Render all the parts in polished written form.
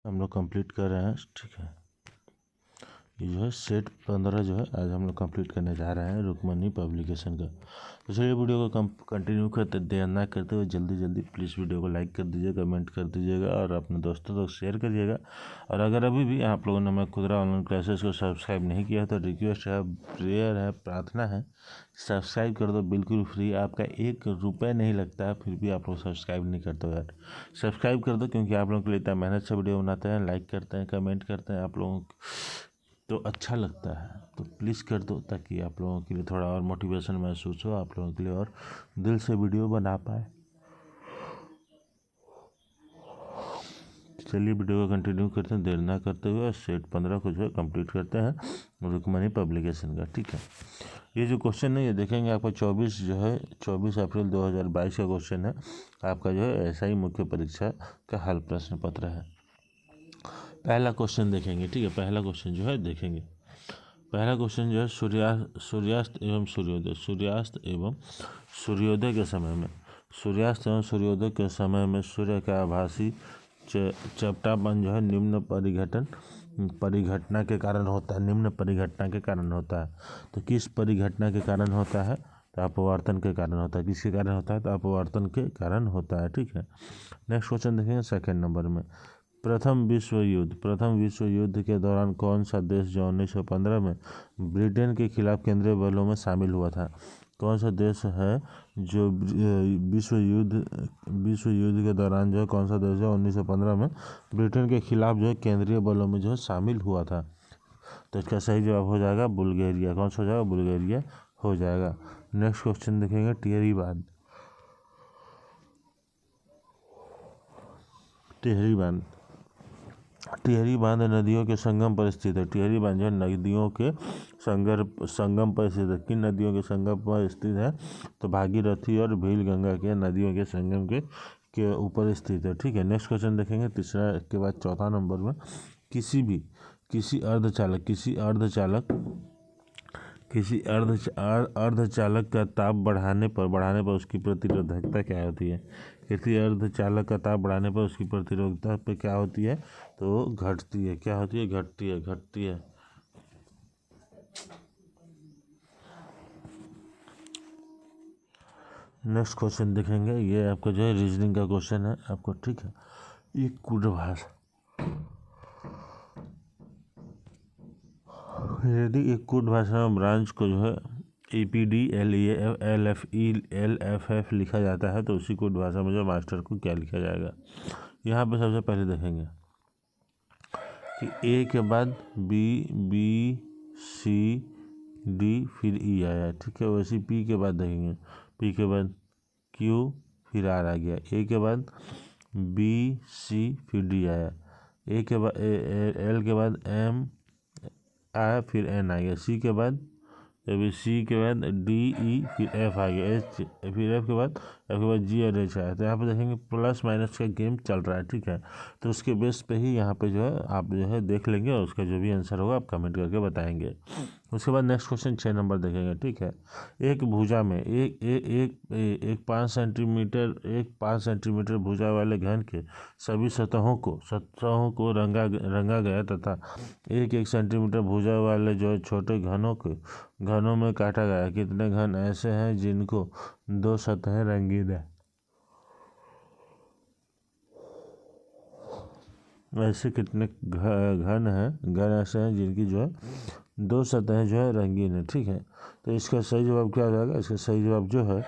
हम लोग कंप्लीट कर रहे हैं। ठीक है, ये जो है सेट 15 जो है आज हम लोग कंप्लीट करने जा रहे हैं रुक्मणी पब्लिकेशन का। तो चलिए वीडियो को कंटिन्यू करते देर ना करते हुए जल्दी प्लीज़ वीडियो को लाइक कर दीजिएगा, कमेंट कर दीजिएगा और अपने दोस्तों तक शेयर करिएगा। और अगर अभी भी आप लोगों ने मैं खुदरा ऑनलाइन क्लासेस को सब्सक्राइब नहीं किया तो रिक्वेस्ट है, प्रेयर है, प्रार्थना है, सब्सक्राइब कर दो, बिल्कुल फ्री, आपका 1 रुपये नहीं लगता है, फिर भी आप लोग सब्सक्राइब नहीं करते हो यार। सब्सक्राइब कर दो क्योंकि आप लोगों के लिए इतना मेहनत से वीडियो बनाते हैं, लाइक करते हैं, कमेंट करते हैं, आप लोगों तो अच्छा लगता है, तो प्लीज़ कर दो ताकि आप लोगों के लिए थोड़ा और मोटिवेशन महसूस हो, आप लोगों के लिए और दिल से वीडियो बना पाए। चलिए वीडियो को कंटिन्यू करते हैं देर ना करते हुए, सेट 15 को जो है कंप्लीट करते हैं रुक्मणी पब्लिकेशन का। ठीक है, ये जो क्वेश्चन है ये देखेंगे आपका 24 अप्रैल 2022 का क्वेश्चन है। आपका जो है SI मुख्य परीक्षा का हल प्रश्न पत्र है। पहला क्वेश्चन देखेंगे। ठीक है, पहला क्वेश्चन जो है देखेंगे। पहला क्वेश्चन जो है सूर्यास्त एवं सूर्योदय के समय में सूर्य का आभासी चपटापन जो है निम्न परिघटना के कारण होता है। तो किस परिघटना के कारण होता है? तो अपवर्तन के कारण होता है। किसके कारण होता है? तो अपवर्तन के कारण होता है। ठीक है, नेक्स्ट क्वेश्चन देखेंगे सेकंड नंबर में। प्रथम विश्व युद्ध के दौरान कौन सा देश जो 1915 में ब्रिटेन के खिलाफ केंद्रीय बलों में शामिल हुआ था? कौन सा देश है जो विश्व युद्ध के दौरान जो है कौन सा देश है 1915 में ब्रिटेन के खिलाफ जो है केंद्रीय बलों में जो है शामिल हुआ था? तो इसका सही जवाब हो जाएगा बुल्गारिया। कौन सा हो जाएगा? बुल्गारिया हो जाएगा। नेक्स्ट क्वेश्चन देखेंगे टिहरी बांध नदियों के संगम पर स्थित है। टिहरी बांध जो है नदियों के संगम पर स्थित है। किन नदियों के संगम पर स्थित है? तो भागीरथी और भील गंगा के नदियों के संगम के ऊपर स्थित है। ठीक है, नेक्स्ट क्वेश्चन देखेंगे तीसरा के बाद चौथा नंबर में। किसी अर्धचालक का ताप बढ़ाने पर उसकी प्रतिरोधकता क्या होती है? किसी अर्धचालक का ताप बढ़ाने पर उसकी प्रतिरोधकता पे क्या होती है? तो घटती है। क्या होती है? घटती है। नेक्स्ट क्वेश्चन देखेंगे। ये आपका जो है रीजनिंग का क्वेश्चन है आपको। ठीक है, एक कूटभाषा यदि एक कूटभाषा ब्रांच को जो है APD LEF LFF लिखा जाता है तो उसी कूटभाषा में जो मास्टर को क्या लिखा जाएगा? यहाँ पे सबसे पहले देखेंगे कि A के बाद B C D फिर E आया। ठीक है, वैसे P के बाद देखेंगे, P के बाद Q फिर R आ गया। A के बाद B C फिर D आया। A के बाद L के बाद M आया फिर N आ गया। C के बाद C के बाद D E फिर F आ गया। फिर F के बाद G और H आया। तो यहाँ पे देखेंगे प्लस माइनस का गेम चल रहा है। ठीक है, तो उसके बेस पे ही यहाँ पे जो है आप जो है देख लेंगे और उसका जो भी आंसर होगा आप कमेंट करके बताएंगे। उसके बाद नेक्स्ट क्वेश्चन 6 नंबर देखेंगे। ठीक है, एक भुजा में एक 5 सेंटीमीटर भुजा वाले घन के सभी सतहों को रंगा गया तथा 1 सेंटीमीटर भुजा वाले जो छोटे घनों में काटा गया। कितने घन ऐसे हैं जिनको 2 सतहें रंगीन है? ऐसे कितने घन ऐसे हैं जिनकी जो है 2 सतहें जो है रंगीन है? ठीक है, तो इसका सही जवाब क्या हो जाएगा? इसका सही जवाब जो है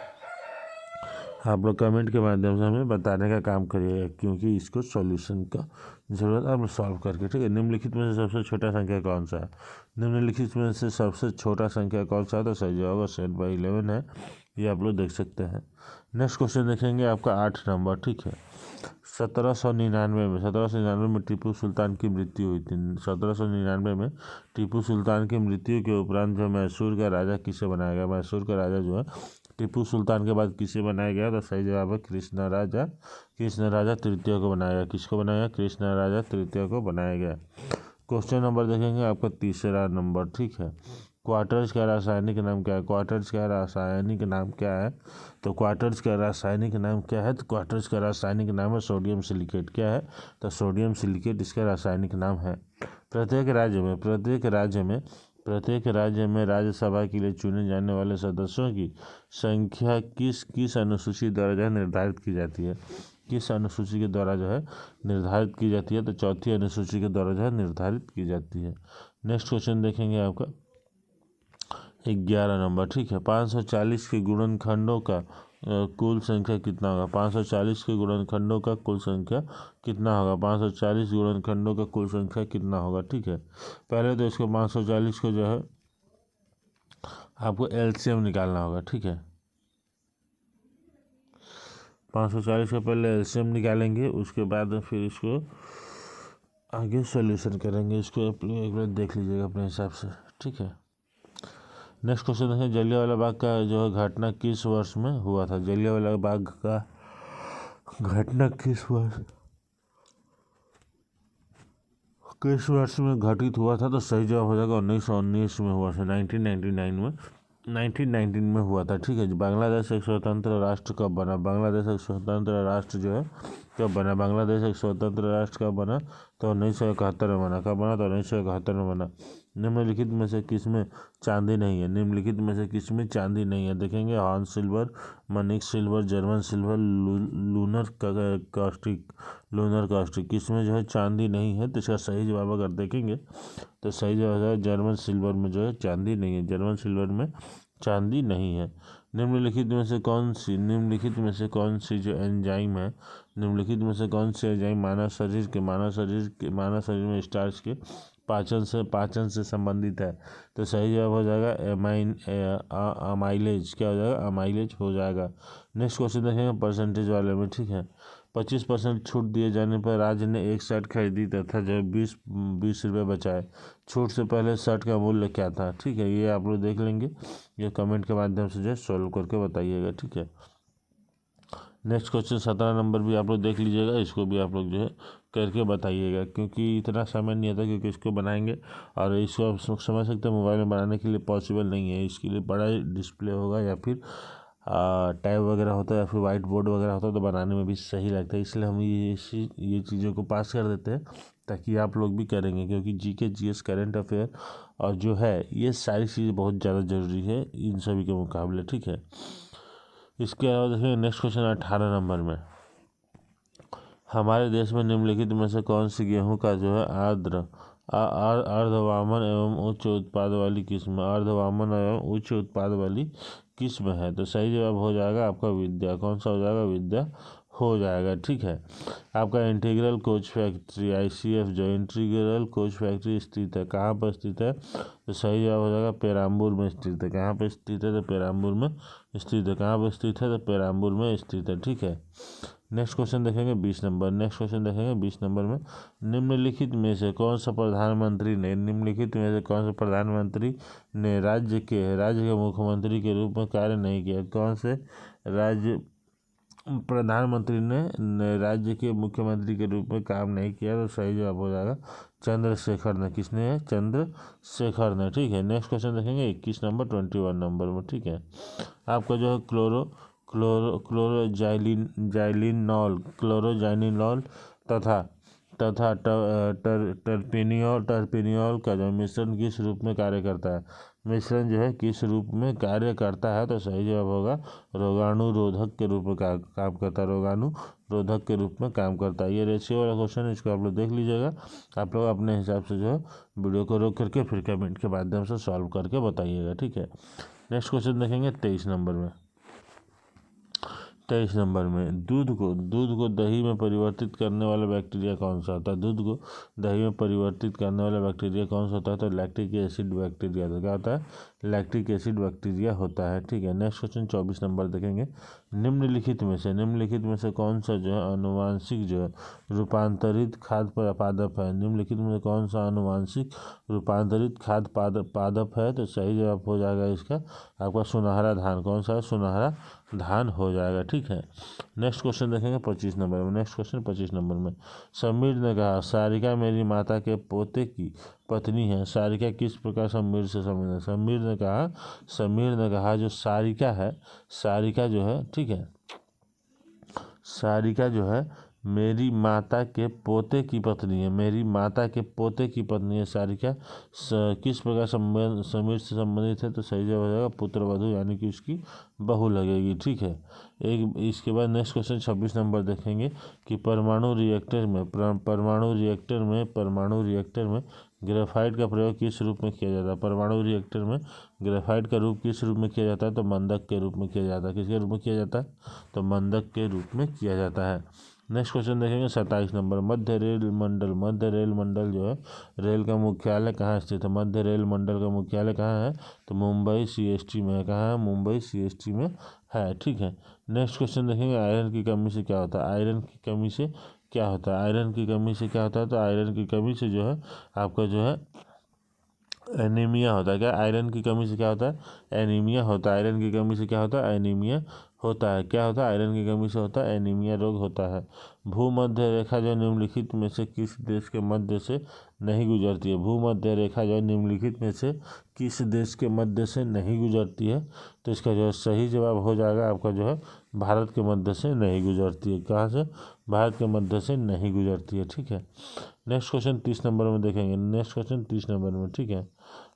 आप लोग कमेंट के माध्यम से हमें बताने का काम करिएगा क्योंकि इसको सॉल्यूशन का ज़रूरत है आप लोग सॉल्व करके। ठीक है, निम्नलिखित में से सबसे छोटा संख्या कौन सा है? निम्नलिखित में से सबसे छोटा संख्या कौन सा है? तो सही जवाब 7/11 है। ये आप लोग देख सकते हैं। नेक्स्ट क्वेश्चन देखेंगे आपका 8 नंबर। ठीक है, 1799 में टीपू सुल्तान की मृत्यु हुई थी। 1799 में टीपू सुल्तान की मृत्यु के उपरांत जो मैसूर का राजा किसे बनाया गया? मैसूर का राजा जो है टीपू सुल्तान के बाद किसे बनाया गया? तो सही जवाब है कृष्ण राजा तृतीय को बनाया गया। किसको बनाया गया? कृष्ण राजा तृतीय को बनाया गया। क्वेश्चन नंबर देखेंगे आपका तीसरा नंबर। ठीक है, क्वार्टर्स का रासायनिक नाम क्या है? क्वार्टर्स का रासायनिक नाम क्या है? तो क्वार्टर्स का रासायनिक नाम क्या है? तो क्वार्टर्स का रासायनिक नाम है सोडियम सिलिकेट। क्या है? तो सोडियम सिलिकेट इसका रासायनिक नाम है। प्रत्येक राज्य में राज्यसभा के लिए चुने जाने वाले सदस्यों की संख्या किस किस अनुसूची द्वारा जो है निर्धारित की जाती है? किस अनुसूची के द्वारा जो है निर्धारित की जाती है? तो चौथी अनुसूची के द्वारा जो है निर्धारित की जाती है। नेक्स्ट क्वेश्चन देखेंगे आपका 11 नंबर। ठीक है, 540 के गुणनखंडों का कुल संख्या कितना होगा? 540 के गुणनखंडों का कुल संख्या कितना होगा? 540 गुणनखंडों का कुल संख्या कितना होगा? ठीक है, पहले तो इसको 540 को जो है आपको एलसीएम निकालना होगा। ठीक है, 540 का पहले एलसीएम निकालेंगे, उसके बाद फिर इसको आगे सॉल्यूशन करेंगे। इसको एक बार देख लीजिएगा अपने हिसाब से। ठीक है, नेक्स्ट क्वेश्चन है, जलियांवाला बाग का जो है घटना किस वर्ष में हुआ था? जलियांवाला बाग का घटना किस वर्ष में घटित हुआ था? तो सही जवाब हो जाएगा 1919 में हुआ था, 1919 में हुआ था। ठीक है, बांग्लादेश एक स्वतंत्र राष्ट्र कब बना? बांग्लादेश एक स्वतंत्र राष्ट्र जो है कब बना? बांग्लादेश एक स्वतंत्र राष्ट्र कब बना? तो 1971 में बना। कब बना? तो 1971 में बना। निम्नलिखित में से किसमें चांदी नहीं है? निम्नलिखित में से किसमें चांदी नहीं है? देखेंगे, हॉर्न सिल्वर, मनिक silver, German silver, lunar caustic किसमें जो है चांदी नहीं है? तो इसका सही जवाब अगर देखेंगे तो सही जवाब है जर्मन सिल्वर में जो है चांदी नहीं है। जर्मन सिल्वर में चांदी नहीं है। निम्नलिखित में से कौन सी जो एंजाइम है, निम्नलिखित में से कौन सी एंजाइम मानव शरीर में स्टार्च के पाचन से संबंधित है? तो सही जवाब हो जाएगा अमाइलेज। क्या हो जाएगा? अमाइलेज हो जाएगा। नेक्स्ट क्वेश्चन देखेंगे परसेंटेज वाले में। ठीक है, 25% छूट दिए जाने पर राज्य ने एक शर्ट खरीदी तथा जो 20 रुपये बचाए। छूट से पहले शर्ट का मूल्य क्या था? ठीक है, ये आप लोग देख लेंगे, ये कमेंट के माध्यम से जो है सॉल्व करके बताइएगा। ठीक है, नेक्स्ट क्वेश्चन 17 नंबर भी आप लोग देख लीजिएगा, इसको भी आप लोग जो है करके बताइएगा, क्योंकि इतना समय नहीं आता, क्योंकि इसको बनाएंगे और इसको आप समझ सकते हैं मोबाइल में बनाने के लिए पॉसिबल नहीं है। इसके लिए बड़ा डिस्प्ले होगा या फिर टैब वगैरह होता है या फिर वाइट बोर्ड वगैरह होता है, तो बनाने में भी सही लगता है। इसलिए हम ये चीज़ों को पास कर देते हैं ताकि आप लोग भी करेंगे, क्योंकि जीके जीएस करंट अफेयर और जो है ये सारी चीज़ें बहुत ज़्यादा ज़रूरी है इन सभी के मुकाबले। ठीक है, इसके अलावा देखिए नेक्स्ट क्वेश्चन 18 नंबर में, हमारे देश में निम्नलिखित में से कौन सी गेहूं का जो है अर्धवामन एवं उच्च उत्पाद वाली किस्म है? तो सही जवाब हो जाएगा आपका विद्या। कौन सा हो जाएगा? विद्या हो जाएगा। ठीक है, आपका इंटीग्रल कोच फैक्ट्री ICF जो इंटीग्रल कोच फैक्ट्री स्थित है, कहाँ पर स्थित है? तो सही जवाब हो जाएगा पेराम्बूर में स्थित है। कहाँ पर स्थित है? तो पेराम्बूर में स्थित है। कहाँ पर स्थित है? तो पेराम्बूर में स्थित है। ठीक है, नेक्स्ट क्वेश्चन देखेंगे 20 नंबर। में निम्नलिखित में से कौन सा प्रधानमंत्री ने राज्य के मुख्यमंत्री के रूप में कार्य नहीं किया? कौन से प्रधानमंत्री ने राज्य के मुख्यमंत्री के रूप में काम नहीं किया? तो सही जवाब हो जाएगा चंद्रशेखर ने। किसने है? चंद्रशेखर ने। ठीक है, नेक्स्ट क्वेश्चन देखेंगे 21 नंबर 21 नंबर में। ठीक है, आपका जो है क्लोरोजाइलिनॉल तथा टर्पिनियोल का जो मिश्रण किस रूप में कार्य करता है? मिश्रण जो है किस रूप में कार्य करता है? तो सही जवाब होगा रोगाणुरोधक के रूप में काम करता है। रोगाणुरोधक के रूप में काम करता है। ये रेशियो वाला क्वेश्चन, इसको आप लोग देख लीजिएगा। आप लोग अपने हिसाब से जो है वीडियो को रोक करके फिर कमेंट के माध्यम से सॉल्व करके बताइएगा। ठीक है, नेक्स्ट क्वेश्चन देखेंगे 23 नंबर में। दूध को दही में परिवर्तित करने वाला बैक्टीरिया कौन सा होता है? दूध को दही में परिवर्तित करने वाला बैक्टीरिया कौन सा होता है? तो लैक्टिक एसिड बैक्टीरिया। तो क्या होता है? लैक्टिक एसिड बैक्टीरिया होता है। ठीक है, नेक्स्ट क्वेश्चन 24 नंबर देखेंगे। निम्नलिखित में से कौन सा जो है आनुवांशिक जो है रूपांतरित खाद्य पादप है? निम्नलिखित में से कौन सा आनुवांशिक रूपांतरित खाद्य पादप है? तो सही जवाब हो जाएगा इसका आपका सुनहरा धान। कौन सा है? सुनहरा धान हो जाएगा। ठीक है, नेक्स्ट क्वेश्चन देखेंगे 25 नंबर में। समीर ने कहा सारिका मेरी माता के पोते की पत्नी है। सारिका किस प्रकार समीर से संबंधित है? समीर ने कहा जो सारिका है, सारिका जो है, ठीक है, सारिका जो है मेरी माता के पोते की पत्नी है, मेरी माता के पोते की पत्नी है सारिका। किस प्रकार समीर से संबंधित है? तो सही जवाब हो जाएगा पुत्रवधू, यानी कि उसकी बहू लगेगी, ठीक है। इसके बाद नेक्स्ट क्वेश्चन 26 नंबर देखेंगे कि परमाणु रिएक्टर में ग्रेफाइट का प्रयोग किस रूप में किया जाता है? परमाणु रिएक्टर में ग्रेफाइट का रूप किस रूप में किया जाता है? तो मंदक के रूप में किया जाता है। किसके रूप में किया जाता है? तो मंदक के रूप में किया जाता है। नेक्स्ट क्वेश्चन देखेंगे 27 नंबर। मध्य रेल मंडल जो है रेल का मुख्यालय कहाँ स्थित है? मध्य रेल मंडल का मुख्यालय कहाँ है? तो मुंबई CST में है। कहाँ है? मुंबई CST में है, ठीक है। नेक्स्ट क्वेश्चन देखेंगे आयरन की कमी से क्या होता है? आयरन की कमी से क्या होता है? आयरन की कमी से क्या होता है? तो आयरन की कमी से जो है आपका जो है एनीमिया होता है। क्या आयरन की कमी से क्या होता है? एनीमिया होता है। आयरन की कमी से क्या होता है? एनीमिया होता है। क्या होता है? आयरन की कमी से होता है एनीमिया रोग होता है। भूमध्य रेखा जो निम्नलिखित में से किस देश के मध्य से नहीं गुजरती है? भूमध्य रेखा जो निम्नलिखित में से किस देश के मध्य से नहीं गुजरती है? तो इसका जो है सही जवाब हो जाएगा आपका जो है भारत के मध्य से नहीं गुजरती है। कहाँ से? भारत के मध्य से नहीं गुजरती है, ठीक है। नेक्स्ट क्वेश्चन 30 नंबर में देखेंगे। नेक्स्ट क्वेश्चन 30 नंबर में, ठीक है।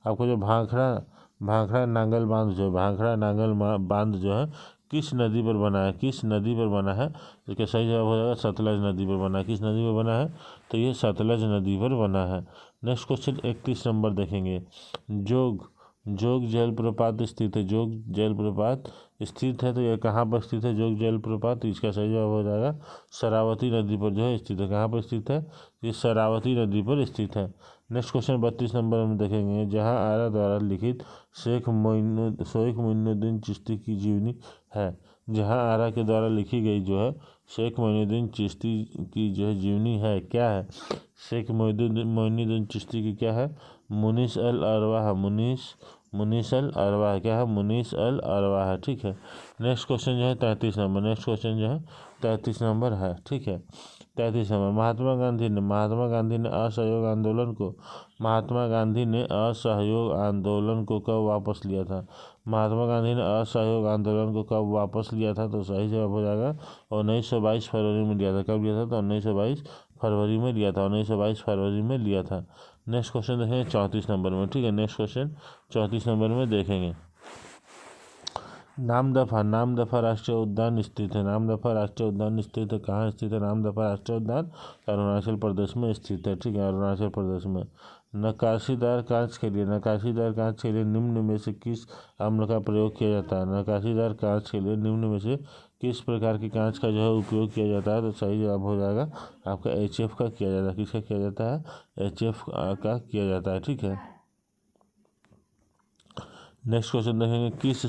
आपको जो भाखड़ा नांगल बांध जो है, भाखड़ा नांगल बांध जो है किस नदी पर बना है? किस नदी पर बना है? इसका सही जवाब हो जाएगा सतलज नदी पर बना है। किस नदी पर बना है? तो ये सतलज नदी पर बना है। नेक्स्ट क्वेश्चन 31 नंबर देखेंगे। जोग जलप्रपात स्थित है। जोग जलप्रपात स्थित है, तो यह कहाँ पर स्थित है? जोग जलप्रपात, इसका सही जवाब हो जाएगा शरावती नदी पर जो है स्थित है। कहाँ पर स्थित है? ये शरावती नदी पर स्थित है। नेक्स्ट क्वेश्चन 32 नंबर में देखेंगे। जहाँ आरा द्वारा लिखित शेख मोइनुद्दीन चिश्ती की जीवनी है। जहाँ आरा के द्वारा लिखी गई जो है शेख मोइनुद्दीन चिश्ती की जो है जीवनी है, क्या है? शेख मोइनुद्दीन चिश्ती की क्या है? मुनीस अल अरवाह। मुनीस अल अरवाह क्या है? मुनीस अल अरवाह, ठीक है। नेक्स्ट क्वेश्चन जो है 33 नंबर। नेक्स्ट क्वेश्चन जो है 33 नंबर है, ठीक है। 33 नंबर। महात्मा गांधी ने असहयोग आंदोलन को कब वापस लिया था? महात्मा गांधी ने असहयोग आंदोलन को कब वापस लिया था? तो सही जवाब हो जाएगा 1922 फरवरी में लिया था। कब लिया था? तो 1922 फरवरी में लिया था। 1922 फरवरी में लिया था। नेक्स्ट क्वेश्चन देखेंगे 34 नंबर में, ठीक है। नेक्स्ट क्वेश्चन 34 नंबर में देखेंगे। नामदफा राष्ट्रीय उद्यान स्थित है। नामदफा राष्ट्रीय उद्यान स्थित है, कहाँ स्थित है? नामदफा राष्ट्रीय उद्यान अरुणाचल प्रदेश में स्थित है, ठीक है। अरुणाचल प्रदेश में। नक्काशीदार कांच के लिए निम्न में से किस अम्ल का प्रयोग किया जाता है? नक्काशीदार कांच के लिए निम्न में से किस प्रकार की कांच का जो है उपयोग किया जाता है? तो सही जवाब हो जाएगा आपका HF का किया जाता है। किसका किया जाता है? HF का किया जाता है, ठीक है। नेक्स्ट क्वेश्चन देखेंगे। किस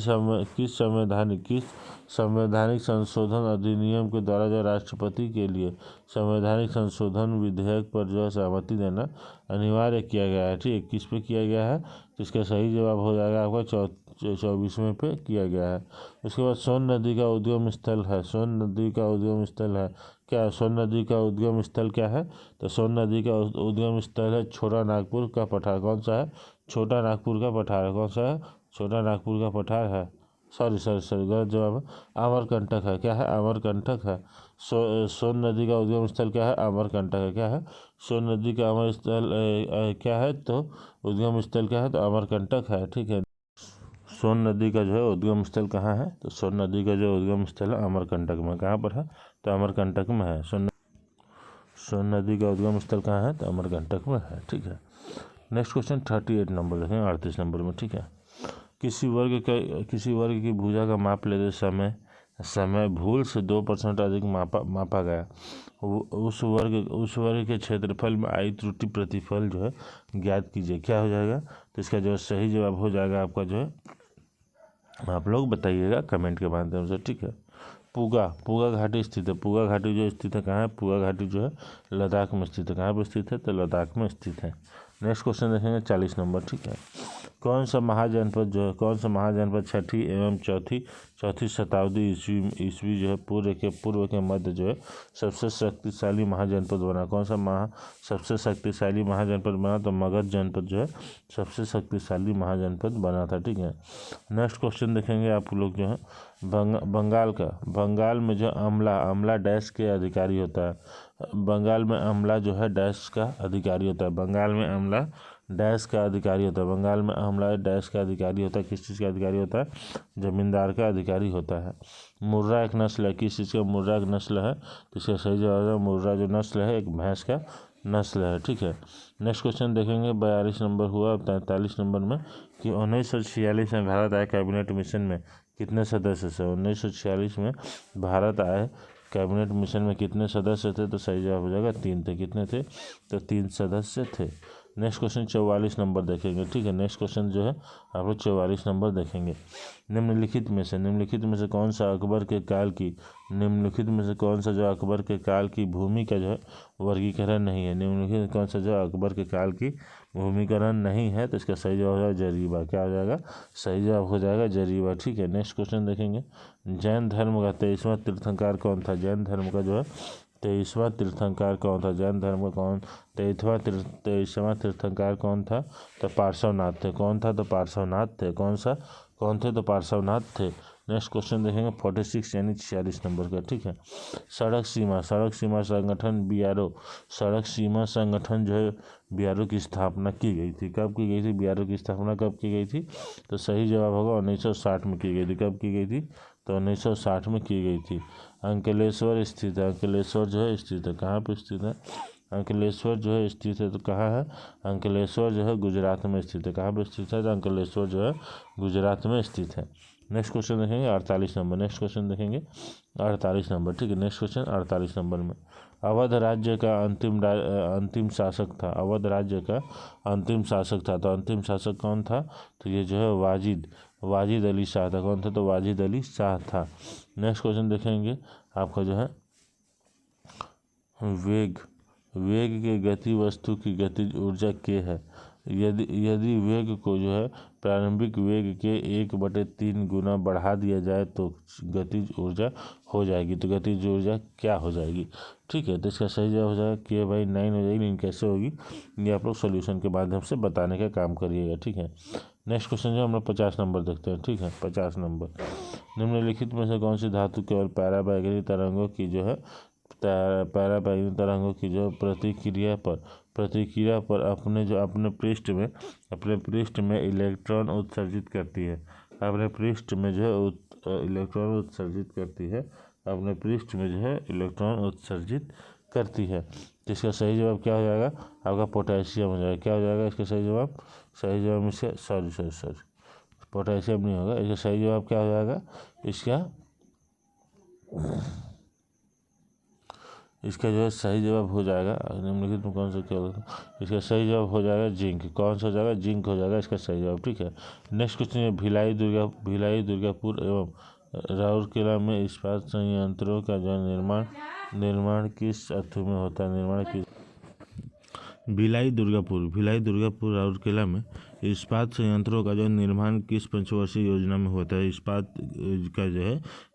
संवैधानिक संशोधन अधिनियम के द्वारा जो राष्ट्रपति के लिए संवैधानिक संशोधन विधेयक पर जो है सहमति देना अनिवार्य किया गया है, ठीक है। किस पे किया गया है? तो इसका सही जवाब हो जाएगा आपका 24वें पे किया गया है। उसके बाद सोन नदी का उद्गम स्थल है। सोन नदी का उद्गम स्थल है, क्या? सोन नदी का उद्गम स्थल क्या है? तो सोन नदी का उद्गम स्थल है छोटा नागपुर का पठार। कौन सा है? छोटा नागपुर का पठार। कौन सा है? छोटा नागपुर का पठार है। सॉरी गलत जवाब है। अमरकंटक है। क्या है? अमरकंटक है। सोन नदी का उद्गम स्थल क्या है? अमरकंटक है। क्या है? सोन नदी का अमर स्थल क्या है? तो उद्गम स्थल क्या है? तो अमरकंटक है, ठीक है। सोन नदी का जो है उद्गम स्थल कहाँ है? तो सोन नदी का जो उद्गम स्थल है अमरकंटक में। कहाँ पर है? तो अमरकंटक में है। सोन नदी का उद्गम स्थल कहाँ है? तो अमरकंटक में है, ठीक है। नेक्स्ट क्वेश्चन 38 नंबर देखें, 38 नंबर में, ठीक है। किसी वर्ग की भुजा का माप लेते समय भूल से 2% अधिक मापा गया। उस वर्ग के क्षेत्रफल में आई त्रुटि प्रतिफल जो है ज्ञात कीजिए। क्या हो जाएगा? तो इसका जो सही जवाब हो जाएगा आपका जो है आप लोग बताइएगा कमेंट के माध्यम से, ठीक है। पूगा घाटी स्थित है। पूगा घाटी जो स्थित है कहाँ है? पूगा घाटी जो है लद्दाख में स्थित है। कहाँ पर स्थित है? तो लद्दाख में स्थित है। नेक्स्ट क्वेश्चन देखेंगे 40 नंबर, ठीक है। कौन सा महाजनपद छठी एवं चौथी शताब्दी ईस्वी जो है पूर्व के मध्य जो है सबसे शक्तिशाली महाजनपद बना? कौन सा सबसे शक्तिशाली महाजनपद बना? तो मगध जनपद जो है सबसे शक्तिशाली महाजनपद बना था। ठीक है, नेक्स्ट क्वेश्चन देखेंगे आप लोग जो है बंगाल में जो अमला डैश के अधिकारी होता है। बंगाल में अमला जो है डैश का अधिकारी होता है। बंगाल में अमला डैश का अधिकारी होता है। बंगाल में अमला डैश का अधिकारी होता है। किस चीज़ का अधिकारी होता है? जमींदार का अधिकारी होता है। मुर्रा एक नस्ल है। किस चीज़ का मुर्रा एक नस्ल है? तो इसका सही जवाब है मुर्रा जो नस्ल है एक भैंस का नस्ल है। ठीक है, नेक्स्ट क्वेश्चन देखेंगे 42 नंबर हुआ 43 नंबर में कि 1946 में भारत आए कैबिनेट मिशन में कितने सदस्य थे? 1946 में भारत आए कैबिनेट मिशन में कितने सदस्य थे? तो सही जवाब हो जाएगा 3 थे। कितने थे? तो 3 सदस्य थे। नेक्स्ट क्वेश्चन 44 नंबर देखेंगे। ठीक है, नेक्स्ट क्वेश्चन जो है आप लोग 44 नंबर देखेंगे। निम्नलिखित में से कौन सा अकबर के काल की जो अकबर के काल की भूमि का जो है वर्गीकरण नहीं है? निम्नलिखित कौन सा जो अकबर के काल की भूमिकरण नहीं है? तो इसका सही जवाब हो जाएगा जरीबा। क्या हो जाएगा? सही जवाब हो जाएगा जरीबा। ठीक है, नेक्स्ट क्वेश्चन देखेंगे जैन धर्म का 23वां तीर्थंकर कौन था? जैन धर्म का जो है 23वां तीर्थंकर कौन था? जैन धर्म का 23वां तीर्थंकर कौन था? तो पार्श्वनाथ थे। कौन था? तो पार्श्वनाथ थे। कौन थे? तो पार्श्वनाथ थे। नेक्स्ट क्वेश्चन देखेंगे 46 यानी 46 नंबर का। ठीक है, सड़क सीमा संगठन जो है बीआरओ की स्थापना की गई थी। कब की गई थी? बीआरओ की स्थापना कब की गई थी? तो सही जवाब होगा 1960 में की गई थी। कब की गई थी? तो 1960 में की गई थी। अंकलेश्वर स्थित है। अंकलेश्वर जो है स्थित है कहाँ पर स्थित है? अंकलेश्वर जो है स्थित है तो कहाँ है? अंकलेश्वर जो है गुजरात में स्थित है। कहाँ पर स्थित है? तो अंकलेश्वर जो है गुजरात में स्थित है। नेक्स्ट क्वेश्चन देखेंगे 48 नंबर। नेक्स्ट क्वेश्चन देखेंगे 48 नंबर। ठीक है, नेक्स्ट क्वेश्चन 48 नंबर में अवध राज्य का अंतिम शासक था। अवध राज्य का अंतिम शासक था। तो अंतिम शासक कौन था? तो ये जो है वाजिद अली शाह था। कौन था? तो वाजिद अली शाह था। नेक्स्ट क्वेश्चन देखेंगे आपका जो है वेग के गति वस्तु की गतिज ऊर्जा के है। यदि वेग को जो है प्रारंभिक वेग के 1/3 गुना बढ़ा दिया जाए तो गतिज ऊर्जा हो जाएगी। तो गतिज ऊर्जा क्या हो जाएगी? ठीक है, तो इसका सही जवाब हो जाएगा k/9 हो जाएगी। लेकिन कैसे होगी ये आप लोग सोल्यूशन के माध्यम से बताने का काम करिएगा। ठीक है, नेक्स्ट क्वेश्चन जो हम लोग 50 नंबर देखते हैं। ठीक है, 50 नंबर निम्नलिखित में से कौन सी धातु केवल पैराबैंगनी तरंगों की जो है प्रतिक्रिया पर अपने पृष्ठ में इलेक्ट्रॉन उत्सर्जित करती है। अपने पृष्ठ में जो है इलेक्ट्रॉन उत्सर्जित करती है। अपने पृष्ठ में जो है इलेक्ट्रॉन उत्सर्जित करती है। तो इसका सही जवाब क्या हो जाएगा? आपका पोटेशियम हो जाएगा। क्या हो जाएगा इसका सही जवाब? सही जवाब इसका सॉरी पोटेशियम नहीं होगा। इसका सही जवाब क्या हो जाएगा? इसका जो है सही जवाब हो जाएगा निम्नलिखित में कौन सा क्या होगा? इसका सही जवाब हो जाएगा जिंक। कौन सा हो जाएगा? जिंक हो जाएगा इसका सही जवाब। ठीक है, नेक्स्ट क्वेश्चन है भिलाई दुर्गापुर एवं राउरकेला में इस्पात संयंत्रों का जो निर्माण किस अर्थों में होता है? भिलाई दुर्गापुर राउरकेला में इस्पात संयंत्रों का जो निर्माण किस पंचवर्षीय योजना में होता है?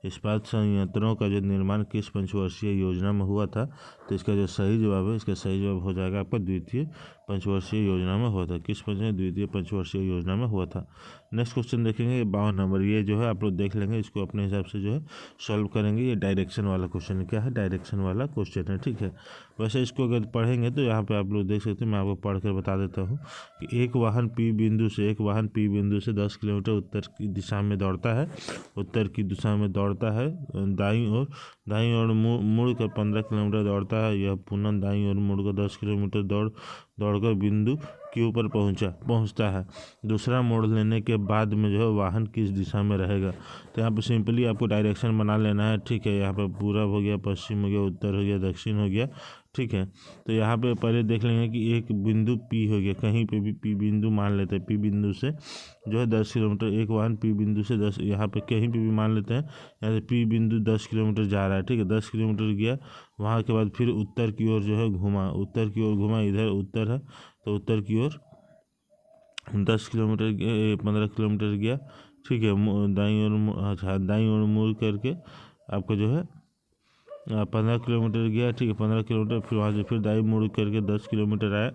इस्पात संयंत्रों का जो निर्माण किस पंचवर्षीय योजना में हुआ था? तो इसका जो सही जवाब है इसका सही जवाब हो जाएगा आपका द्वितीय पंचवर्षीय योजना में हुआ था। किस द्वितीय पंचवर्षीय योजना में हुआ था। नेक्स्ट क्वेश्चन देखेंगे 52 नंबर। ये जो है आप लोग देख लेंगे, इसको अपने हिसाब से जो है सॉल्व करेंगे। ये डायरेक्शन वाला क्वेश्चन है। क्या है? डायरेक्शन वाला क्वेश्चन है। ठीक है, वैसे इसको अगर पढ़ेंगे तो यहाँ पे आप लोग देख सकते हैं। मैं आपको पढ़ कर बता देता हूँ कि एक वाहन पी बिंदु से 10 किलोमीटर उत्तर की दिशा में दौड़ता है। दाईं ओर मुड़ कर 15 किलोमीटर दौड़ता है। यह पुनः दाईं ओर मुड़कर 10 किलोमीटर दौड़कर बिंदु Q पर पहुंचता है। दूसरा मोड़ लेने के बाद में जो है वाहन किस दिशा में रहेगा? तो यहाँ पे सिंपली आपको डायरेक्शन बना लेना है। ठीक है, यहाँ पे पूरब हो गया, पश्चिम हो गया, उत्तर हो गया, दक्षिण हो गया। ठीक है, तो यहाँ पे पहले देख लेंगे कि एक बिंदु P हो गया। कहीं पे भी P बिंदु मान लेते हैं। P बिंदु से जो है 10 किलोमीटर एक वाहन P बिंदु से 10 यहाँ पे कहीं पे भी मान लेते हैं। यहाँ से P बिंदु 10 किलोमीटर जा रहा है। ठीक है, 10 किलोमीटर गया, वहाँ के बाद फिर उत्तर की ओर जो है घूमा, इधर उत्तर है तो उत्तर की ओर 10 किलोमीटर 15 किलोमीटर गया, ठीक है, दाईं ओर, अच्छा दाईं ओर मुड़ करके आपको जो है 15 किलोमीटर गया, ठीक है, 15 किलोमीटर, फिर वहाँ से फिर दाईं मुड़ करके 10 किलोमीटर आया।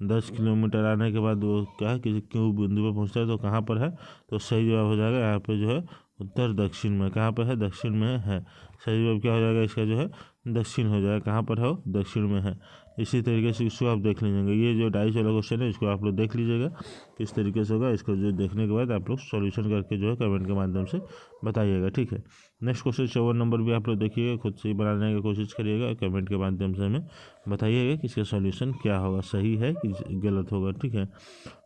10 किलोमीटर आने के बाद वो क्या है कि क्यों बिंदु पर पहुँचता है, तो कहाँ पर है, तो सही जवाब हो जाएगा यहाँ पे जो है उत्तर दक्षिण में। कहाँ पर है, दक्षिण में है। सही जवाब क्या हो जाएगा इसका जो है दक्षिण हो जाएगा। कहाँ पर है, दक्षिण में है। इसी तरीके से इसको आप देख लीजिएगा। ये जो 250 वाला क्वेश्चन है इसको आप लोग देख लीजिएगा किस तरीके से होगा। इसको जो देखने के बाद आप लोग सॉल्यूशन करके जो है कमेंट के माध्यम से बताइएगा, ठीक है। नेक्स्ट क्वेश्चन 54 नंबर भी आप लोग देखिएगा, खुद से ही बनाने की कोशिश करिएगा, कमेंट के माध्यम से हमें बताइएगा कि इसका सॉल्यूशन क्या होगा, सही है कि गलत होगा, ठीक है।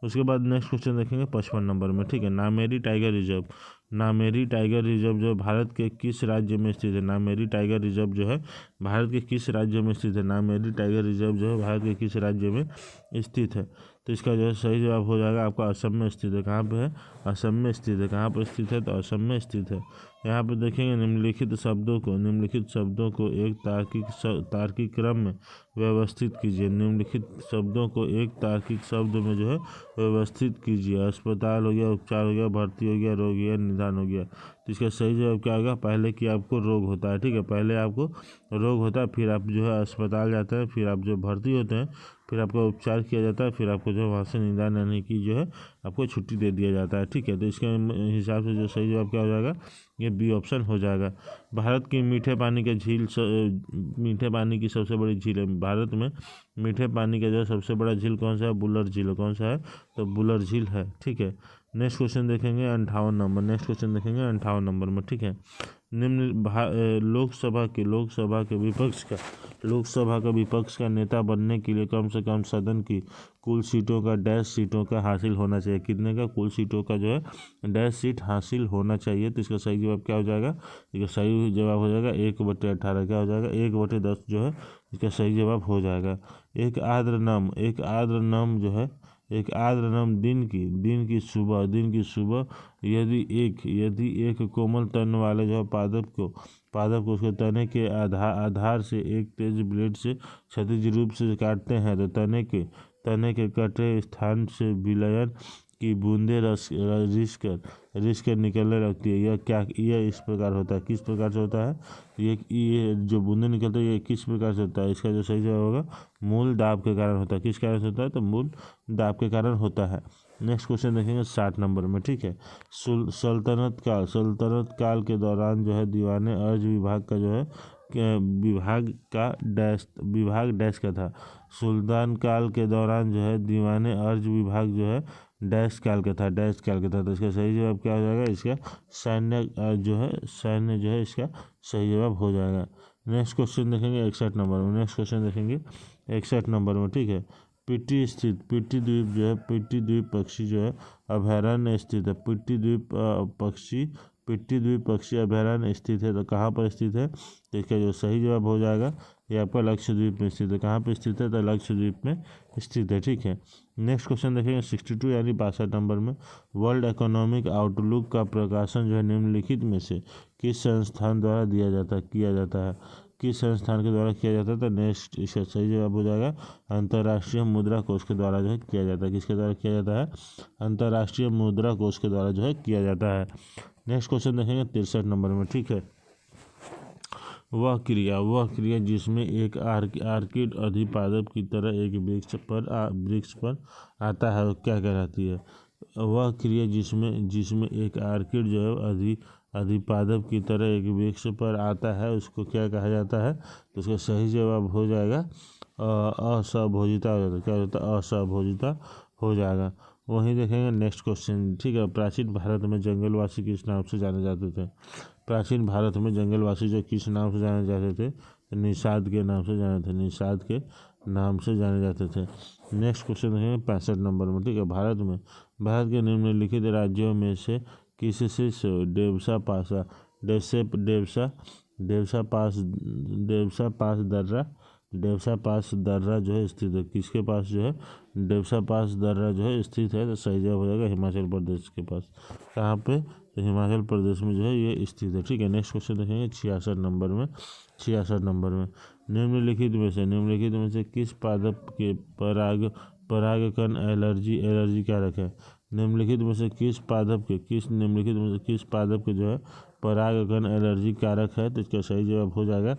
उसके बाद नेक्स्ट क्वेश्चन देखेंगे 55 नंबर में, ठीक है। Nameri tiger reserve, Nameri tiger reserve जो भारत के किस राज्य में स्थित है। नामेरी टाइगर रिजर्व जो है भारत के किस राज्य में स्थित है। नामेरी टाइगर रिजर्व जो है भारत के किस राज्य में स्थित है, तो इसका जो है सही जवाब हो जाएगा आपका असम में स्थित है। कहाँ पे है, असम में स्थित है। कहाँ पर स्थित है, तो असम में स्थित है। यहाँ पर देखेंगे निम्नलिखित शब्दों को एक तार्किक क्रम में व्यवस्थित कीजिए। निम्नलिखित शब्दों को एक तार्किक शब्द में जो है व्यवस्थित कीजिए। अस्पताल हो गया, उपचार हो गया, भर्ती हो गया, रोग हो गया, निदान हो गया। तो इसका सही जवाब क्या होगा, पहले कि आपको रोग होता है, ठीक है, पहले आपको रोग होता है, फिर आप जो है अस्पताल जाते हैं, फिर आप जो भर्ती होते हैं, फिर आपका उपचार किया जाता है, फिर आपको जो वहाँ से निदान यानी कि जो है आपको छुट्टी दे दिया जाता है, ठीक है। तो इसके हिसाब से जो सही जवाब क्या हो जाएगा, ये बी ऑप्शन हो जाएगा। भारत की मीठे पानी की सबसे बड़ी झील है। भारत में मीठे पानी का जो सबसे बड़ा झील कौन सा है, बुलर झील है। कौन सा है, तो बुलर झील है, ठीक है। नेक्स्ट क्वेश्चन देखेंगे 58 नंबर। नेक्स्ट क्वेश्चन देखेंगे 58 नंबर में, ठीक है। लोकसभा का विपक्ष का नेता बनने के लिए कम से कम सदन की कुल सीटों का डैश सीटों का हासिल होना चाहिए। कितने का, कुल सीटों का जो है डैश सीट हासिल होना चाहिए। तो इसका सही जवाब क्या हो जाएगा, इसका सही जवाब हो जाएगा 1/18। क्या हो जाएगा, 1/10 जो है इसका सही जवाब हो जाएगा। एक आर्द्र नम जो है, एक आर्द्र नम दिन की सुबह यदि एक कोमल तन वाले जो है पादप को उसके तने के आधार से एक तेज ब्लेड से क्षैतिज रूप से काटते हैं, तो तने के कटे स्थान से विलयन की बूंदें रिस कर निकलने लगती है। यह इस प्रकार होता है, किस प्रकार से होता है, ये जो बूंदें निकलती है ये किस प्रकार से होता है। इसका जो सही जवाब होगा मूल दाब के कारण होता है। किस कारण से होता है, तो मूल दाब के कारण होता है। नेक्स्ट क्वेश्चन देखेंगे 60 नंबर में, ठीक है। सल्तनत काल के दौरान जो है दीवाने अर्ज विभाग का जो है विभाग डैश का था। सुल्तान काल के दौरान जो है दीवाने अर्ज विभाग जो है डैश काल का था। तो इसका सही जवाब क्या हो जाएगा, इसका सैन्य जो है इसका सही जवाब हो जाएगा। नेक्स्ट क्वेश्चन देखेंगे 61 नंबर में, ठीक है। पिट्टी द्वीप पक्षी जो है अभयारण्य स्थित है। पिट्टी द्वीप पक्षी अभयारण्य स्थित है, तो कहाँ पर स्थित है, तो इसका जो सही जवाब हो जाएगा ये आपका लक्षद्वीप में स्थित है। कहाँ पर स्थित है, तो लक्षद्वीप में स्थित है, ठीक है। नेक्स्ट क्वेश्चन देखेंगे 62 यानी 62 नंबर में। वर्ल्ड इकोनॉमिक आउटलुक का प्रकाशन जो है निम्नलिखित में से किस संस्थान द्वारा किया जाता है। किस संस्थान के द्वारा किया जाता है, तो नेक्स्ट इसका सही जवाब हो जाएगा अंतर्राष्ट्रीय मुद्रा कोष के द्वारा जो है किया जाता है। किसके द्वारा किया जाता है, अंतर्राष्ट्रीय मुद्रा कोष के द्वारा जो है किया जाता है। नेक्स्ट क्वेश्चन देखेंगे 63 नंबर में, ठीक है। वह क्रिया जिसमें एक आर्किड अधिपादप की तरह एक वृक्ष पर आता है, क्या कहलाती है। वह क्रिया जिसमें एक आर्किड जो है अधिपादप की तरह एक वृक्ष पर आता है उसको क्या कहा जाता है, तो उसका सही जवाब हो जाएगा असहभोजिता हो जाता है। क्या हो जाता है, असहभोजिता हो जाएगा। वहीं देखेंगे नेक्स्ट क्वेश्चन, ठीक है। प्राचीन भारत में जंगलवासी किस नाम से जाने जाते थे। प्राचीन भारत में जंगलवासी जो किस नाम से जाने जाते थे, निषाद के नाम से जाने जाते थे। नेक्स्ट क्वेश्चन है 65 नंबर में, ठीक है। भारत के निम्नलिखित राज्यों में से किससे डेवसा पास दर्रा जो है स्थित है। किसके पास जो है डेवसा पास दर्रा जो है स्थित है, तो सही जवाब हो जाएगा हिमाचल प्रदेश के पास। कहाँ पे, तो हिमाचल प्रदेश में जो है ये स्थित है, ठीक है। नेक्स्ट क्वेश्चन देखेंगे 66 नंबर में। निम्नलिखित में से किस पादप के परागकण एलर्जी एलर्जी क्या रखे? निम्नलिखित में से किस पादप के जो है परागकण एलर्जी कारक है? तो इसका सही जवाब हो जाएगा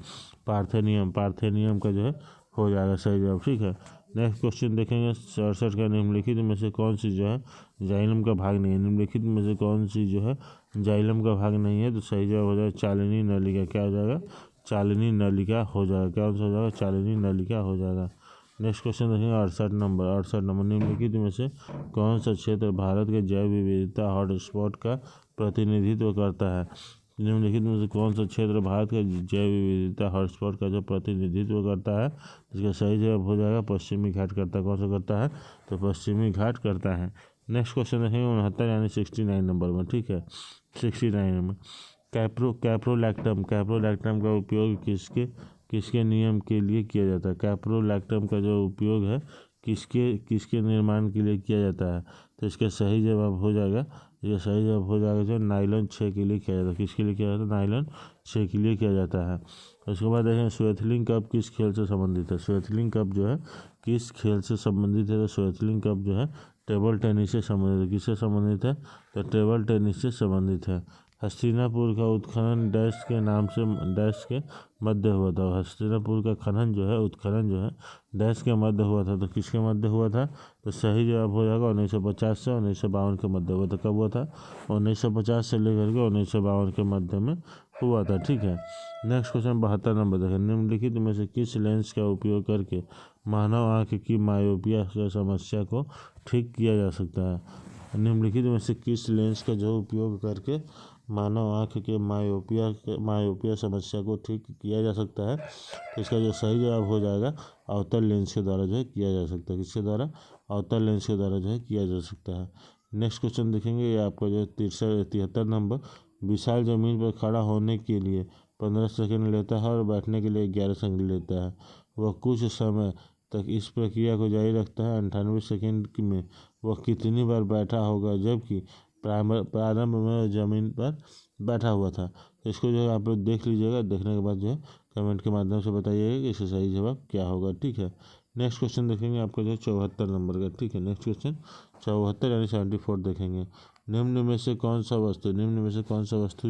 पार्थेनियम। पार्थेनियम का जो है हो जाएगा सही जवाब। ठीक है, नेक्स्ट क्वेश्चन देखेंगे 67 का। निम्नलिखित में से कौन सी जो है जाइलम का भाग नहीं है? निम्नलिखित में से कौन सी जो है जाइलम का भाग नहीं है? तो सही जवाब हो जाएगा चालिनी नलिका। क्या हो जाएगा? चालिनी नलिका हो जाएगा। क्या हो जाएगा? चालिनी नलिका हो जाएगा। नेक्स्ट क्वेश्चन देखेंगे 68 नंबर। निम्नलिखित में से कौन सा क्षेत्र भारत के जैव विविधता हॉटस्पॉट का प्रतिनिधित्व करता है? निम्नलिखित में से कौन सा क्षेत्र भारत के जैव विविधता हॉटस्पॉट का जो प्रतिनिधित्व करता है? इसका सही जवाब हो जाएगा पश्चिमी घाट करता है। कौन सा करता है? तो पश्चिमी घाट करता है। नेक्स्ट क्वेश्चन देखेंगे 69 यानी 69 नंबर में। ठीक है, 69 में कैप्रोलैक्टम का उपयोग किसके नियम के लिए किया जाता है? कैप्रोलैक्टम का जो उपयोग है किसके निर्माण के लिए किया जाता है? तो इसका सही जवाब हो जाएगा जो नाइलॉन 6 के लिए किया जाता है। किसके लिए किया जाता है? नाइलॉन 6 के लिए किया जाता है। उसके बाद देखें स्वेथलिंग कप किस खेल से संबंधित है? स्वेथलिंग कप जो है किस खेल से संबंधित है? तो स्वेथलिंग कप जो है टेबल टेनिस से संबंधित है। किससे संबंधित है? तो टेबल टेनिस से संबंधित है। हस्तिनापुर का उत्खनन डैश के नाम से डैश के मध्य हुआ था। हस्तिनापुर का उत्खनन जो है डैश के मध्य हुआ था। तो किसके मध्य हुआ था? तो सही जवाब हो जाएगा 1950 से 1952 के मध्य हुआ था। कब हुआ था? 1950 से लेकर के 1952 के मध्य में हुआ था। ठीक है, नेक्स्ट क्वेश्चन 72 नंबर देखें। निम्नलिखित में से किस लेंस का उपयोग करके मानव आँख की मायोपिया की समस्या को ठीक किया जा सकता है? निम्नलिखित में से किस लेंस का जो उपयोग करके मानव आँख के मायोपिया समस्या को ठीक किया जा सकता है? तो इसका जो सही जवाब हो जाएगा अवतल लेंस के द्वारा जो है किया जा सकता है। किसके द्वारा? अवतल लेंस के द्वारा जो है किया जा सकता है। नेक्स्ट क्वेश्चन देखेंगे, ये आपका जो 73 नंबर। विशाल जमीन पर खड़ा होने के लिए 15 सेकंड लेता है और बैठने के लिए 11 सेकंड लेता है। वह कुछ समय तक इस प्रक्रिया को जारी रखता है। 98 सेकंड में वह कितनी बार बैठा होगा जबकि प्रारंभ में जमीन पर बैठा हुआ था? तो इसको जो है आप लोग देख लीजिएगा। देखने के बाद जो है कमेंट के माध्यम से बताइएगा कि इसका सही जवाब क्या होगा। ठीक है, नेक्स्ट क्वेश्चन देखेंगे आपका जो है 74 नंबर का। ठीक है, नेक्स्ट क्वेश्चन 74 यानी 74 देखेंगे। निम्न में से कौन सा वस्तु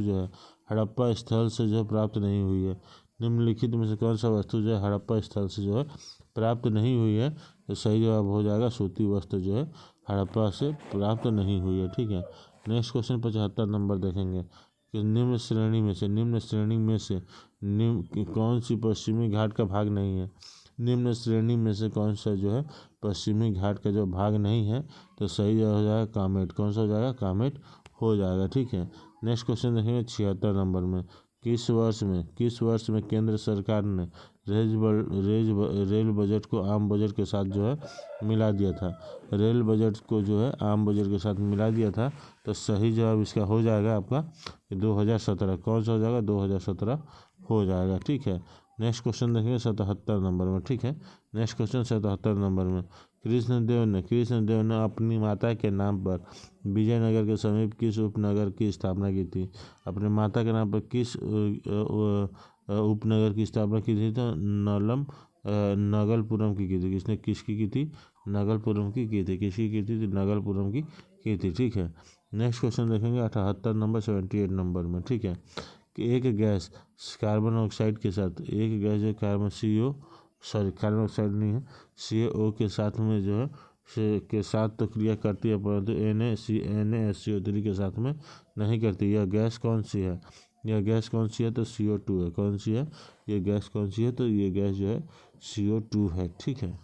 जो है हड़प्पा स्थल से जो प्राप्त नहीं हुई है? निम्नलिखित में से कौन सा वस्तु जो है हड़प्पा स्थल से जो है प्राप्त नहीं हुई है? तो सही जवाब हो जाएगा सूती वस्त्र जो है हड़प्पा से प्राप्त नहीं हुई है। ठीक है, नेक्स्ट क्वेश्चन 75 नंबर देखेंगे कि निम्न श्रेणी में से कौन सी पश्चिमी घाट का भाग नहीं है? निम्न श्रेणी में से कौन सा जो है पश्चिमी घाट का जो भाग नहीं है? तो सही जवाब हो जाएगा कामेट। कौन सा हो जाएगा? कामेट हो जाएगा। ठीक है, नेक्स्ट क्वेश्चन देखेंगे 76 नंबर में। किस वर्ष में केंद्र सरकार ने रेल बजट को आम बजट के साथ जो है मिला दिया था? रेल बजट को जो है आम बजट के साथ मिला दिया था। तो सही जवाब इसका हो जाएगा आपका 2017। कौन सा हो जाएगा? 2017 हो जाएगा। ठीक है, नेक्स्ट क्वेश्चन देखेंगे 77 नंबर में। ठीक है, नेक्स्ट क्वेश्चन 77 नंबर में। कृष्णदेव ने अपनी माता के नाम पर विजयनगर के समीप किस उपनगर की स्थापना की थी? अपने माता के नाम पर किस उपनगर की स्थापना की थी? तो नगलपुरम की थी। किसकी की थी? नगलपुरम की थी। किसकी की थी? नगलपुरम की थी। ठीक है, नेक्स्ट क्वेश्चन देखेंगे 78 नंबर 78 नंबर में। ठीक है, कि एक गैस कार्बन ऑक्साइड के साथ कार्बन ऑक्साइड नहीं है, CO के साथ में जो है के साथ तो क्रिया करती है परंतु NaSCO3 के साथ में नहीं करती। यह गैस कौन सी है? तो CO2 है। कौन सी है ये गैस? कौन सी है? तो ये गैस जो है CO2 है। ठीक है,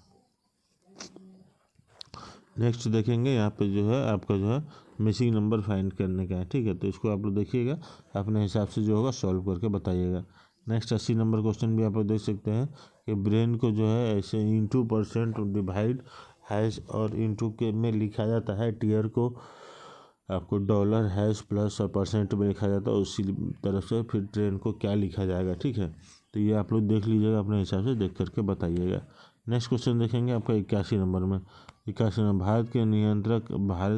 नेक्स्ट देखेंगे यहाँ पे जो है आपका जो है मिसिंग नंबर फाइंड करने का है। ठीक है, तो इसको आप लोग देखिएगा, अपने हिसाब से जो होगा सॉल्व करके बताइएगा। नेक्स्ट 80 नंबर क्वेश्चन भी आप लोग देख सकते हैं कि ब्रेन को जो है ऐसे इंटू % डिवाइड हैश और इंटू के में लिखा जाता है। टीयर को आपको डॉलर हैश प्लस और % में लिखा जाता है। उसी तरफ से फिर ट्रेन को क्या लिखा जाएगा? ठीक है, तो ये आप लोग देख लीजिएगा, अपने हिसाब से देख करके बताइएगा। नेक्स्ट क्वेश्चन देखेंगे आपका 81 नंबर में। 81 में भारत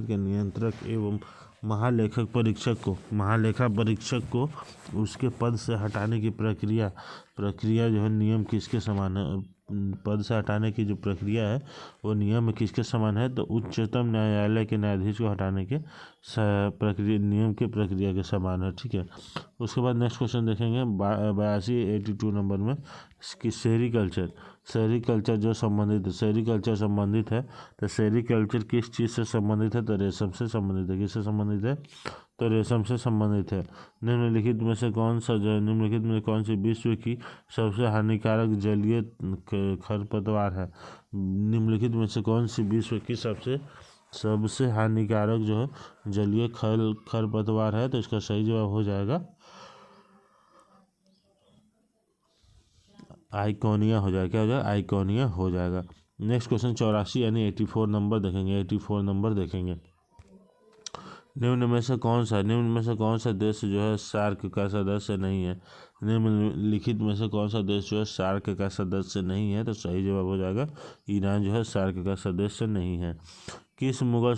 के नियंत्रक एवं महालेखा परीक्षक को उसके पद से हटाने की प्रक्रिया जो है नियम किसके समान है? पद से हटाने की जो प्रक्रिया है वो नियम किसके समान है, तो उच्चतम न्यायालय के न्यायाधीश को हटाने के प्रक्रिया नियम की प्रक्रिया के समान है। ठीक है, उसके बाद नेक्स्ट क्वेश्चन देखेंगे 82 नंबर में कि सेरीकल्चर जो संबंधित है, सेरीकल्चर संबंधित है तो सेरीकल्चर किस चीज़ से संबंधित है, तो रेशम से संबंधित है। किससे संबंधित है, तो रेशम से संबंधित है। निम्नलिखित में से कौन सा जो निम्नलिखित में कौन सी विश्व की सबसे हानिकारक जलीय खरपतवार है, निम्नलिखित में से कौन सी विश्व की सबसे हानिकारक जो है जलीय खरपतवार है, तो इसका सही जवाब हो जाएगा आइकोनिया हो जाएगा। क्या हो जाएगा, आइकोनिया हो जाएगा। नेक्स्ट क्वेश्चन 84 यानी 84 नंबर देखेंगे। 84 नंबर देखेंगे, निम्न में से कौन सा देश जो है सार्क का सदस्य नहीं है, निम्नलिखित में से कौन सा देश जो है सार्क का सदस्य नहीं है, तो सही जवाब हो जाएगा ईरान जो है सार्क का सदस्य नहीं है। किस मुगल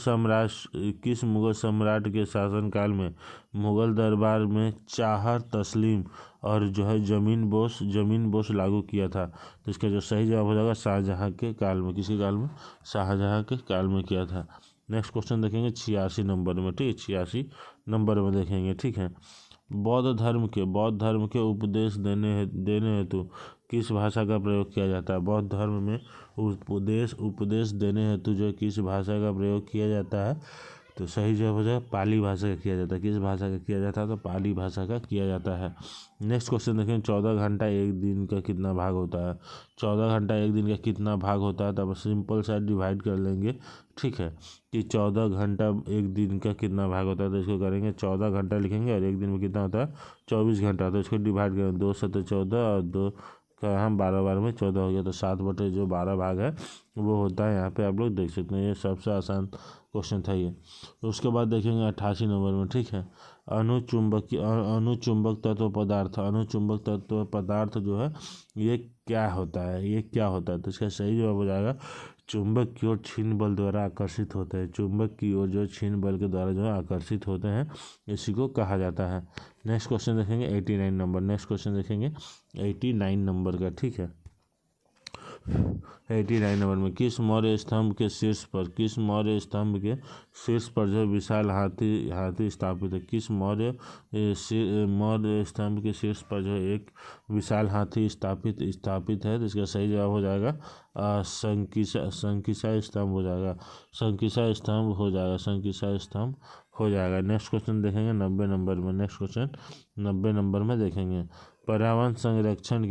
सम्राट के शासनकाल में मुगल दरबार में चाहर तस्लीम और जो है जमीन बोस लागू किया था, तो इसका जो सही जवाब हो जाएगा शाहजहाँ के काल में। किसी काल में, शाहजहाँ के काल में किया था। नेक्स्ट क्वेश्चन देखेंगे 86 नंबर में। ठीक है, 86 नंबर में देखेंगे। ठीक है, बौद्ध धर्म के उपदेश देने हेतु किस भाषा का प्रयोग किया जाता है, बौद्ध धर्म में उपदेश देने हेतु जो किस भाषा का प्रयोग किया जाता है, तो सही जवाब हो जाएगा पाली भाषा का किया जाता है। किस भाषा का किया जाता है, तो पाली भाषा का किया जाता है। नेक्स्ट क्वेश्चन देखें 14 घंटा एक दिन का कितना भाग होता है, 14 घंटा एक दिन का कितना भाग होता है, तब सिंपल सा डिवाइड कर लेंगे। ठीक है, कि 14 घंटा एक दिन का कितना भाग होता है, तो इसको करेंगे 14 घंटा लिखेंगे और एक दिन में कितना होता है 24 घंटा, तो इसको डिवाइड करेंगे 2 से 14 और 2 का हम 12 में 14 हो गया, तो 7/12 भाग है वो होता है। यहाँ पे आप लोग देख सकते हैं, ये सबसे आसान क्वेश्चन था ये। उसके बाद देखेंगे 88 नंबर में। ठीक है, अनुचुंबक तत्व पदार्थ जो है ये क्या होता है, तो इसका सही जवाब हो जाएगा चुंबक की ओर छीन बल द्वारा आकर्षित होते हैं। चुंबक की ओर जो छीन बल के द्वारा जो है आकर्षित होते हैं, इसी को कहा जाता है। नेक्स्ट क्वेश्चन देखेंगे 89 नंबर का। ठीक है, 89 नंबर में किस मौर्य स्तंभ के शीर्ष पर जो विशाल हाथी स्थापित है, किस मौर्य स्तंभ के शीर्ष पर जो एक विशाल हाथी स्थापित है, तो इसका सही जवाब हो जाएगा संकिसा स्तंभ हो जाएगा। नेक्स्ट क्वेश्चन देखेंगे 90 नंबर में देखेंगे पर्यावरण संरक्षण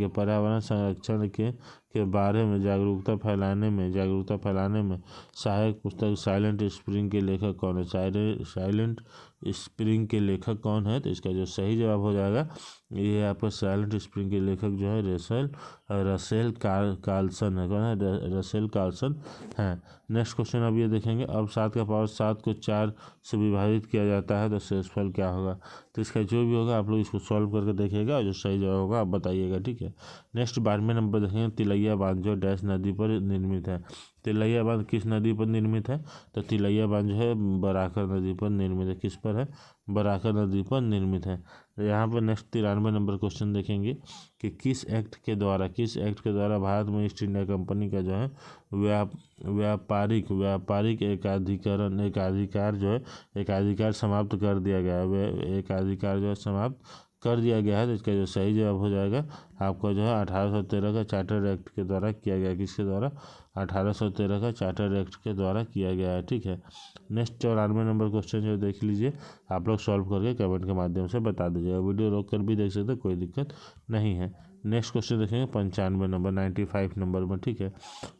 के बारे में जागरूकता फैलाने में सहायक पुस्तक साइलेंट स्प्रिंग के लेखक कौन है, साइलेंट स्प्रिंग के लेखक कौन है, तो इसका जो सही जवाब हो जाएगा ये यहाँ पर साइलेंट स्प्रिंग के लेखक जो है रसेल कार्लसन है। कौन है, रसेल कार्लसन है। नेक्स्ट क्वेश्चन अब ये देखेंगे, अब 7 का पावर 7 को 4 से विभाजित किया जाता है तो शेषफल क्या होगा, तो इसका जो भी होगा आप लोग इसको सॉल्व करके देखिएगा और जो सही जवाब होगा आप बताइएगा। ठीक है, नेक्स्ट 12वें नंबर देखेंगे तिलैया बांध जो डैश नदी पर निर्मित है। तिलैया बांध किस नदी पर निर्मित है, तो तिलैया बांध जो है बराकर नदी पर निर्मित है। किस पर है, बराकर नदी पर निर्मित है। यहाँ पर नेक्स्ट 93 नंबर क्वेश्चन देखेंगे कि किस एक्ट के द्वारा भारत में ईस्ट इंडिया कंपनी का जो है व्यापारिक एकाधिकार समाप्त कर दिया गया है, एकाधिकार जो है समाप्त कर दिया गया है, तो इसका जो सही जवाब हो जाएगा आपका जो है 1813 का चार्टर एक्ट के द्वारा किया गया। किसके द्वारा, 1813 का चार्टर एक्ट के द्वारा किया गया है। ठीक है, नेक्स्ट 94 नंबर क्वेश्चन जो देख लीजिए, आप लोग सॉल्व करके कमेंट के माध्यम से बता दीजिएगा, वीडियो रोक कर भी देख सकते, कोई दिक्कत नहीं है। नेक्स्ट क्वेश्चन देखेंगे 95 नंबर 95 नंबर में। ठीक है,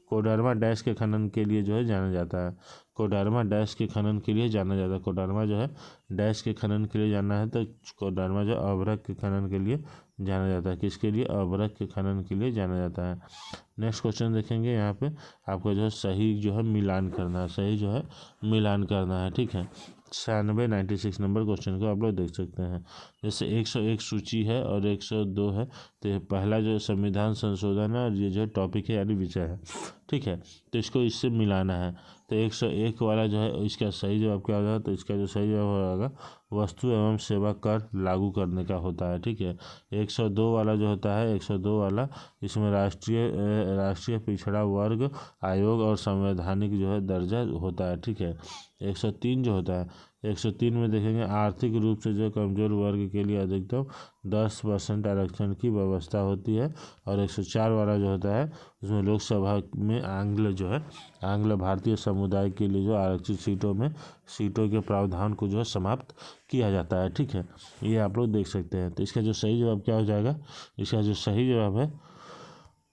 कोडरमा डैश के खनन के लिए जो है जाना जाता है, कोडरमा डैश के खनन के लिए जाना जाता है, कोडरमा जो है डैश के खनन के लिए जाना है, तो कोडरमा जो अभ्रक के खनन के लिए जाना जाता है। किसके लिए, अभ्रक के खनन के लिए जाना जाता है। नेक्स्ट क्वेश्चन देखेंगे, यहाँ पे आपको जो है सही जो है मिलान करना है। ठीक है, 96 नंबर क्वेश्चन को आप लोग देख सकते हैं। जैसे 101 सूची है और 102 है, तो पहला जो संविधान संशोधन है और ये जो टॉपिक है यानी विषय है। ठीक है। तो इसको इससे मिलाना है। तो 101 वाला जो है इसका सही जवाब क्या हो जाएगा, तो इसका जो सही जवाब हो जाएगा वस्तु एवं सेवा कर लागू करने का होता है, ठीक है। 102 वाला जो होता है, 102 वाला इसमें राष्ट्रीय पिछड़ा वर्ग आयोग और संवैधानिक जो है दर्जा होता है, ठीक है। 103 जो होता है, 103 में देखेंगे आर्थिक रूप से जो कमजोर वर्ग के लिए अधिकतम 10% आरक्षण की व्यवस्था होती है। और 104 वाला जो होता है उसमें लोकसभा में आंग्ल भारतीय समुदाय के लिए जो आरक्षित सीटों के प्रावधान को जो है समाप्त किया जाता है, ठीक है। ये आप लोग देख सकते हैं। तो इसका जो सही जवाब क्या हो जाएगा, इसका जो सही जवाब है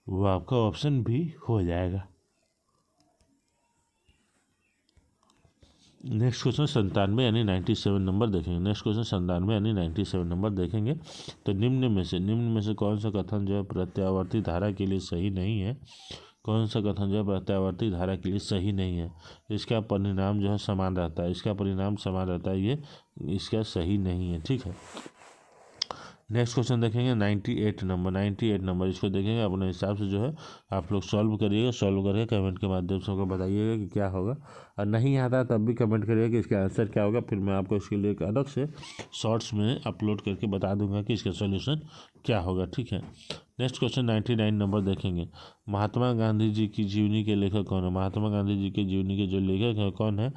वो आपका ऑप्शन भी हो जाएगा। नेक्स्ट क्वेश्चन 97 यानी 97 नंबर देखेंगे। नेक्स्ट क्वेश्चन 97 यानी 97 नंबर देखेंगे। तो निम्न में से कौन सा कथन जो है प्रत्यावर्ती धारा के लिए सही नहीं है, कौन सा कथन जो है प्रत्यावर्ती धारा के लिए सही नहीं है, इसका परिणाम जो है समान रहता है, इसका परिणाम समान रहता है, ये इसका सही नहीं है, ठीक है। नेक्स्ट क्वेश्चन देखेंगे 98 नंबर इसको देखेंगे अपने हिसाब से जो है आप लोग सॉल्व करिएगा, सॉल्व करके कमेंट के माध्यम से हमको बताइएगा कि क्या होगा। और नहीं आता तब भी कमेंट करिएगा कि इसका आंसर क्या होगा, फिर मैं आपको इसके लिए एक अलग से शॉर्ट्स में अपलोड करके बता दूंगा कि इसका सॉल्यूशन क्या होगा, ठीक है। नेक्स्ट क्वेश्चन 99 नंबर देखेंगे। महात्मा गांधी जी की जीवनी के लेखक कौन है, महात्मा गांधी जी की जीवनी के जो लेखक है कौन है,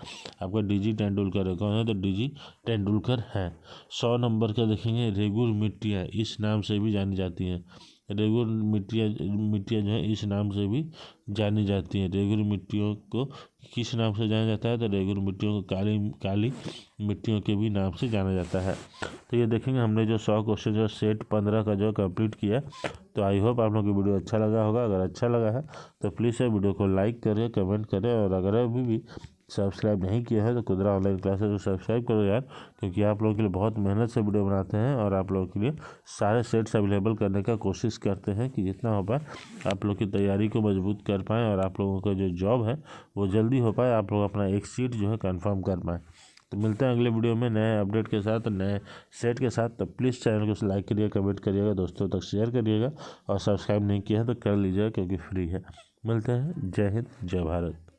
आपका डी.जी. तेंदुलकर है। कौन है, तो डी.जी. तेंदुलकर है। 100 नंबर का देखेंगे रेगुर मिट्टियाँ इस नाम से भी जानी जाती हैं, रेगुर मिट्टियाँ जो है इस नाम से भी जानी जाती हैं। रेगुर मिट्टियों को किस नाम से जाना जाता है, तो रेगुर मिट्टियों को काली मिट्टियों के भी नाम से जाना जाता है। तो ये देखेंगे हमने जो 100 क्वेश्चन जो सेट 15 का जो कंप्लीट किया। तो आई होप आप लोगों की वीडियो अच्छा लगा होगा। अगर अच्छा लगा है तो प्लीज़ वीडियो को लाइक करें, कमेंट करें, और अगर अभी भी सब्सक्राइब नहीं किया है तो कुदरा ऑनलाइन क्लासेस को सब्सक्राइब करो यार, क्योंकि आप लोगों के लिए बहुत मेहनत से वीडियो बनाते हैं और आप लोगों के लिए सारे सेट्स अवेलेबल करने का कोशिश करते हैं कि जितना हो पाए आप लोग की तैयारी को मजबूत कर पाएँ और आप लोगों का जो जॉब है वो जल्दी हो पाए, आप लोग अपना एक सीट जो है कंफर्म कर पाएँ। तो मिलते हैं अगले वीडियो में नए अपडेट के साथ, नए सेट के साथ। तो प्लीज़ चैनल को लाइक करिएगा, कमेंट करिएगा, दोस्तों तक शेयर करिएगा, और सब्सक्राइब नहीं किया है तो कर लीजिएगा क्योंकि फ्री है। मिलते हैं। जय हिंद, जय भारत।